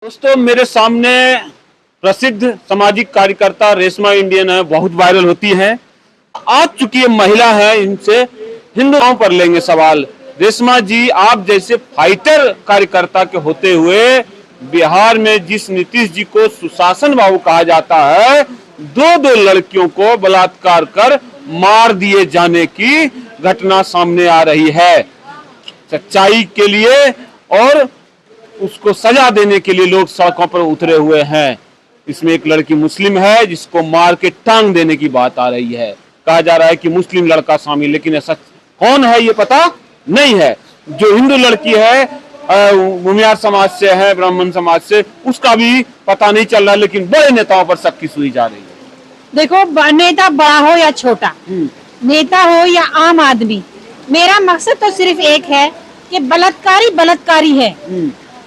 दोस्तों मेरे सामने प्रसिद्ध सामाजिक कार्यकर्ता रेशमा इंडियन है, बहुत वायरल होती है। आज चुकी है महिला है, इनसे हिंदुओं पर लेंगे सवाल। रेशमा जी, आप जैसे फाइटर कार्यकर्ता के होते हुए बिहार में जिस नीतीश जी को सुशासन बाबू कहा जाता है, दो लड़कियों को बलात्कार कर मार दिए जाने की घटना सामने आ रही है। सच्चाई के लिए और उसको सजा देने के लिए लोग सड़कों पर उतरे हुए हैं। इसमें एक लड़की मुस्लिम है जिसको मार के टांग देने की बात आ रही है। कहा जा रहा है कि मुस्लिम लड़का शामिल, लेकिन ऐसा कौन है ये पता नहीं है। जो हिंदू लड़की है भूमियार समाज से है, ब्राह्मण समाज से, उसका भी पता नहीं चल रहा, लेकिन बड़े नेताओं पर शक की सुई जा रही है। देखो, नेता बड़ा हो या छोटा, नेता हो या आम आदमी, मेरा मकसद तो सिर्फ एक है कि बलात्कारी बलात्कारी है।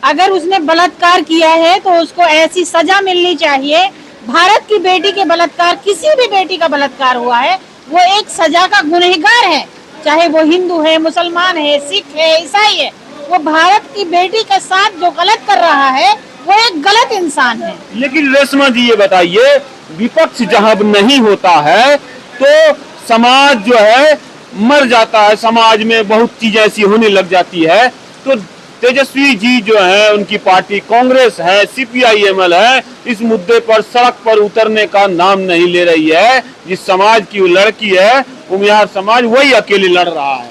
अगर उसने बलात्कार किया है तो उसको ऐसी सजा मिलनी चाहिए। भारत की बेटी के बलात्कार, किसी भी बेटी का बलात्कार हुआ है, वो एक सजा का गुनहगार है, चाहे वो हिंदू है, मुसलमान है, सिख है, ईसाई है। वो भारत की बेटी के साथ जो गलत कर रहा है वो एक गलत इंसान है। लेकिन रेशमा जी ये बताइए, विपक्ष जहां नहीं होता है तो समाज जो है मर जाता है, समाज में बहुत चीजें ऐसी होने लग जाती है। तो तेजस्वी जी जो है, उनकी पार्टी कांग्रेस है, CPIML है, इस मुद्दे पर सड़क पर उतरने का नाम नहीं ले रही है। जिस समाज की वो लड़की है, भूमिहार समाज, वही अकेले लड़ रहा है।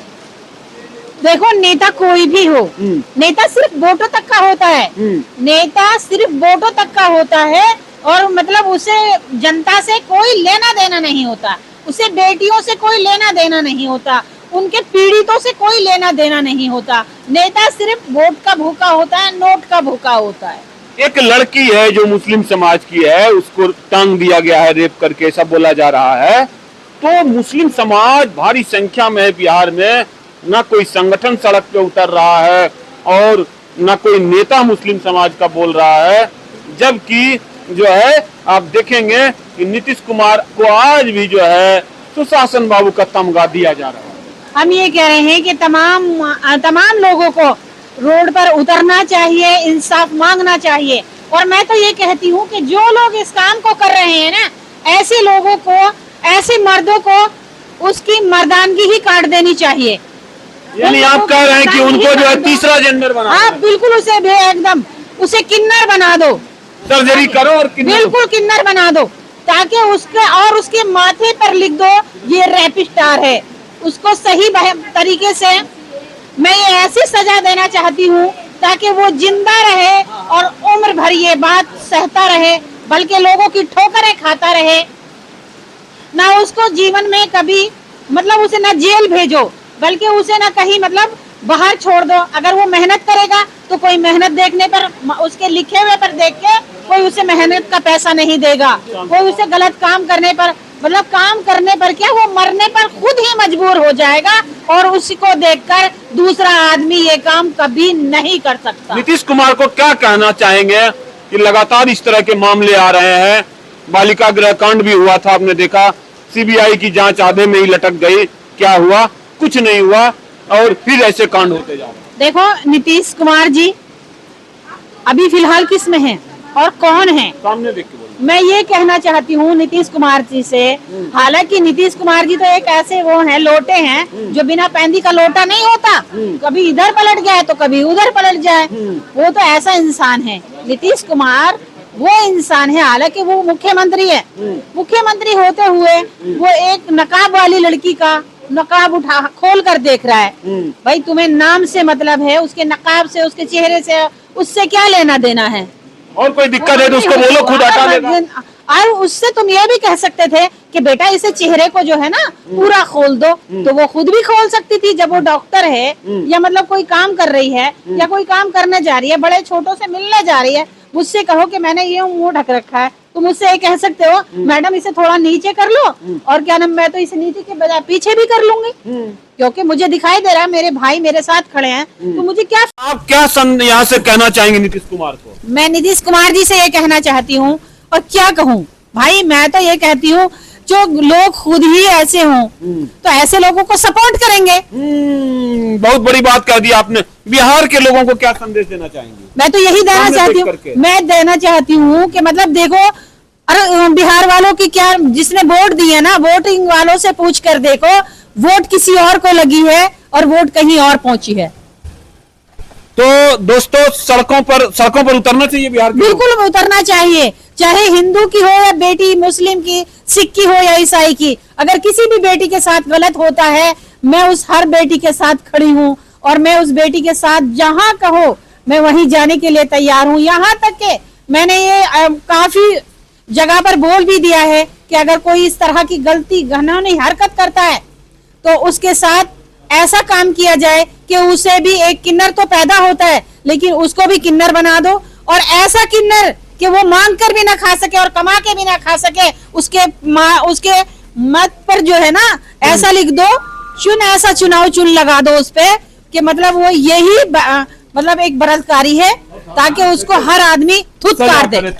देखो, नेता कोई भी हो, नेता सिर्फ वोटों तक का होता है। नेता सिर्फ वोटों तक का होता है, और मतलब उसे जनता से कोई लेना देना नहीं होता, उसे बेटियों से कोई लेना देना नहीं होता, उनके पीड़ितों से कोई लेना देना नहीं होता। नेता सिर्फ वोट का भूखा होता है, नोट का भूखा होता है। एक लड़की है जो मुस्लिम समाज की है, उसको टांग दिया गया है रेप करके, ऐसा बोला जा रहा है। तो मुस्लिम समाज भारी संख्या में है बिहार में, ना कोई संगठन सड़क पे उतर रहा है और ना कोई नेता मुस्लिम समाज का बोल रहा है। जबकि जो है आप देखेंगे कि नीतीश कुमार को आज भी जो है सुशासन बाबू का तमगा दिया जा रहा है। हम ये कह रहे हैं कि तमाम लोगों को रोड पर उतरना चाहिए, इंसाफ मांगना चाहिए। और मैं तो ये कहती हूँ कि जो लोग इस काम को कर रहे हैं ना, ऐसे लोगों को, ऐसे मर्दों को उसकी मर्दानगी ही काट देनी चाहिए। यानी आप कह रहे हैं कि उनको जो है तीसरा जेंडर बना, आप बिल्कुल उसे एकदम उसे किन्नर बना दो, सर्जरी करो और बिल्कुल किन्नर बना दो, ताकि उसके माथे पर लिख दो ये रैपिस्टार है। उसको सही तरीके से मैं ये ऐसी सजा देना चाहती हूँ ताकि वो जिंदा रहे और उम्र भर ये बात सहता रहे, बल्कि लोगों की ठोकरें खाता रहे। ना उसको जीवन में कभी मतलब उसे ना जेल भेजो, बल्कि उसे ना कहीं मतलब बाहर छोड़ दो। अगर वो मेहनत करेगा तो कोई मेहनत देखने पर, उसके लिखे हुए पर देख के कोई उसे मेहनत का पैसा नहीं देगा। कोई उसे गलत काम करने पर, मतलब काम करने पर क्या, वो मरने पर खुद ही मजबूर हो जाएगा, और उसको देखकर दूसरा आदमी ये काम कभी नहीं कर सकता। नीतीश कुमार को क्या कहना चाहेंगे कि लगातार इस तरह के मामले आ रहे हैं? बालिका गृह कांड भी हुआ था, आपने देखा, CBI की जांच आधे में ही लटक गई। क्या हुआ? कुछ नहीं हुआ, और फिर ऐसे कांड होते जा रहे हैं। देखो, नीतीश कुमार जी अभी फिलहाल किस में हैं और कौन है, सामने देख के बोलो। मैं ये कहना चाहती हूँ नीतीश कुमार जी से। हालांकि नीतीश कुमार जी तो एक ऐसे वो हैं, लोटे हैं जो बिना पैंदी का लोटा नहीं होता, कभी इधर पलट जाए तो कभी उधर पलट जाए। वो तो ऐसा इंसान है नीतीश कुमार, वो इंसान है। हालांकि वो मुख्यमंत्री है, मुख्यमंत्री होते हुए वो एक नकाब वाली लड़की का नकाब खोल कर देख रहा है। भाई, तुम्हें नाम से मतलब है, उसके नकाब से, उसके चेहरे से, उससे क्या लेना देना है? और कोई दिक्कत है तो उसको बोलो, खुद हटा लेगा। और उससे तुम ये भी कह सकते थे कि बेटा इसे चेहरे को जो है ना पूरा खोल दो, तो वो खुद भी खोल सकती थी। जब वो डॉक्टर है या मतलब कोई काम कर रही है या कोई काम करने जा रही है, बड़े छोटों से मिलने जा रही है, मुझसे कहो कि मैंने ये मुंह ढक रखा है, तो मुझसे ये कह सकते हो मैडम इसे थोड़ा नीचे कर लो, और क्या नाम, मैं तो इसे नीचे के बजाय पीछे भी कर लूंगी, क्योंकि मुझे दिखाई दे रहा है मेरे भाई मेरे साथ खड़े हैं। तो मुझे क्या, आप क्या यहाँ से कहना चाहेंगे नीतीश कुमार को? मैं नीतीश कुमार जी से ये कहना चाहती हूँ, और क्या कहूँ भाई, मैं तो ये कहती हूँ जो लोग खुद ही ऐसे हों तो ऐसे लोगों को सपोर्ट करेंगे। बहुत बड़ी बात कह दी आपने। बिहार के लोगों को क्या संदेश देना चाहेंगे? मैं तो यही देना सामने चाहती देख हूँ, करके। मैं देना चाहती हूँ कि मतलब देखो, अरे बिहार वालों की क्या, जिसने वोट दिए ना, वोटिंग वालों से पूछ कर देखो, वोट किसी और को लगी है और वोट कहीं और पहुंची है। तो दोस्तों, सड़कों पर उतरना चाहिए बिहार के लोग। बिल्कुल उतरना चाहिए, चाहे हिंदू की हो या बेटी, मुस्लिम की, सिख की हो या ईसाई की। अगर किसी भी बेटी के साथ गलत होता है, मैं उस हर बेटी के साथ खड़ी हूँ और मैं उस बेटी के साथ जहां कहो मैं वहीं जाने के लिए तैयार हूँ। यहाँ तक के मैंने ये काफी जगह पर बोल भी दिया है कि अगर कोई इस तरह की गलती घिनौनी हरकत करता है तो उसके साथ ऐसा काम किया जाए कि उसे भी एक किन्नर तो पैदा होता है, लेकिन उसको भी किन्नर बना दो, और ऐसा किन्नर कि वो मांग कर भी ना खा सके और कमा के भी ना खा सके। उसके मत पर जो है ना, ऐसा लिख दो, ऐसा चुनाव चुन लगा दो उस पे कि मतलब वो यही मतलब एक बलात्कारी है, ताकि उसको हर आदमी थुतकार दे।